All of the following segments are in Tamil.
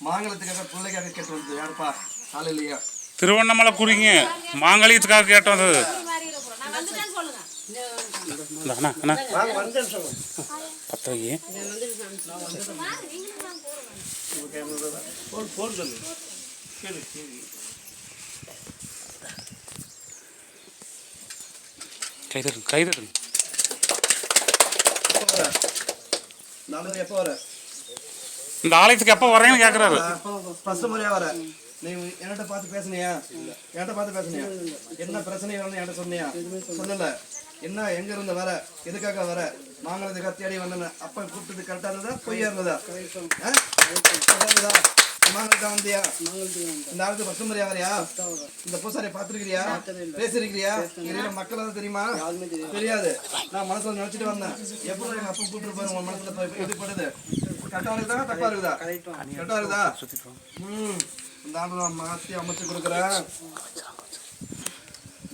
மாங்கலத்துக்காக பிள்ளைக்காக கேட்டு வந்தது யாருப்பா? ஆள் இல்லையா? திருவண்ணாமலை குறிங்க மாங்கலியத்துக்காக கேட்டு வந்தது. கைதட்டு எப்போ வர? இந்த ஆலயத்துக்கு எப்போ வரேன்னு கேட்குறாரு. ஃபர்ஸ்ட் முறையா வர. நீ என்கிட்ட பார்த்து பேசுனியா? என்கிட்ட பார்த்து பேசுனியா? என்ன பிரச்சனை என்கிட்ட சொன்னியா? சொல்லல. என்ன எங்க இருந்து வர? எதுக்காக வர? மாங்கலத்துக்காக தேடி வந்தேன். அப்ப கூப்பிட்டது கரெக்டா இருந்ததா? பொய்யா இருந்ததா? மாங்கலத்தை வந்தியா? இந்த ஆளுக்கு ஃபர்ஸ்ட் முறையா வரையா? இந்த பூசாரியை பார்த்துருக்கிறியா? பேசிருக்கிறியா? மக்கள் தெரியுமா? தெரியாது. நான் மனசுல நினைச்சிட்டு வந்தேன். எப்படி எங்க அப்பா கூப்பிட்டு போய் உங்க மனசுல எப்படிப்படுது? கரெக்டா இருக்குதா? தப்பா இருக்குதா? கரெக்டா இருக்குதா? இந்த ஆண்டு நான் மாற்றி அமைச்சு கொடுக்குறேன்.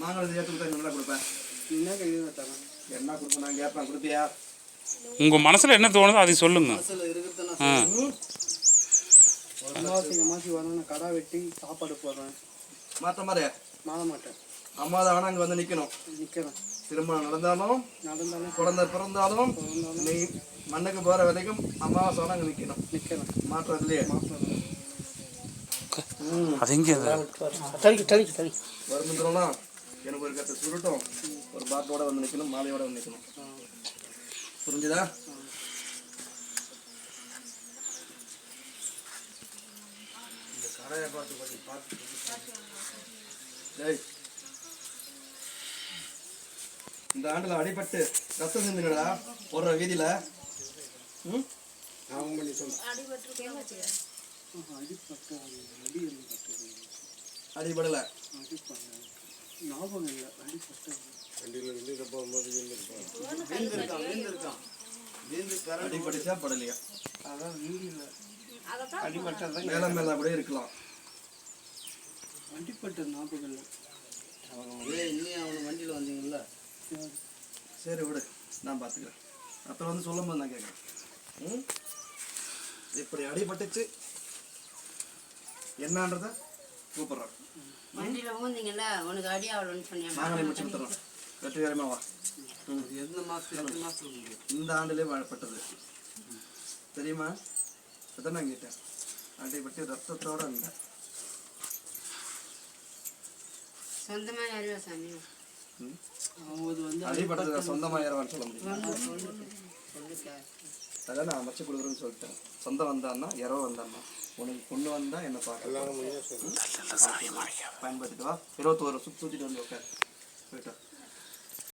மாங்கலத்தை ஏற்று கொடுத்தா நல்லா கொடுப்பேன். என்ன கொடுப்பேன்? நான் கேட்பேன். கொடுப்பியா? உங்க மனசுல என்ன தோணுதோ அதை சொல்லுங்க. அமாவாசை வரணும். கடை வெட்டி சாப்பாடு போடுறேன். மாற்ற மாதிரி மாற மாட்டேன். அம்மா தான் ஆனால் அங்கே வந்து நிற்கணும். திருமணம் நடந்தாலும் குழந்தை பிறந்தாலும் நீ மண்ணுக்கு போகிற வரைக்கும் அமாவாசை ஆனால் அங்கே நிற்கணும். மாற்றம் இல்லையே. வரும்போதுனா எனக்கு ஒரு கத்தை சுருட்டும். ஒரு பாட்டோட வந்து நிற்கணும். மாலையோட வந்து நிற்கணும். புரிஞ்சுதா? இந்த ஆண்டுல அடிபட்டு ரத்தம் செஞ்சுடா போடுற வீதியில அடிபடல. அடிபடிச்சா படலையா? மேல மேல அப்படியே இருக்கலாம். அடிப்பட்ட ஞாபகம் இல்லை. அவனு வண்டியில் வந்தீங்கல்ல? சரி விடு, நான் பார்த்துக்கிறேன். அப்புறம் வந்து சொல்லும் போது நான் கேட்குறேன். இப்படி அடிபட்டுச்சு என்னன்றத கூப்பிட்றேன். வண்டியில் ஊந்தீங்கல்ல, உனக்கு அடி ஆகலன்னு சொன்னேன். நாங்களே முடிச்சு கொடுத்துறோம். வெற்றிகரமாக வா. எந்த மாதம்? இந்த ஆண்டிலே வாழப்பட்டது தெரியுமா? அதான் நான் கேட்டேன். அடிபட்டு ரத்தத்தோட இருந்தேன். சொந்தமா யாரையோ சாமி அடிபட்டது சொந்தமா யாரான்னு சொல்ல முடியும். அதான் நான் அமைச்சு கொடுக்குறேன்னு சொல்லிட்டேன். சொந்தம் வந்தான்னா யாரோ வந்தான்னா உனக்கு பொண்ணு வந்தா என்ன பார்க்கலாம் பயன்படுத்திட்டு வா. 21 சுற்றிட்டு வந்து உட்கார் போயிட்டா.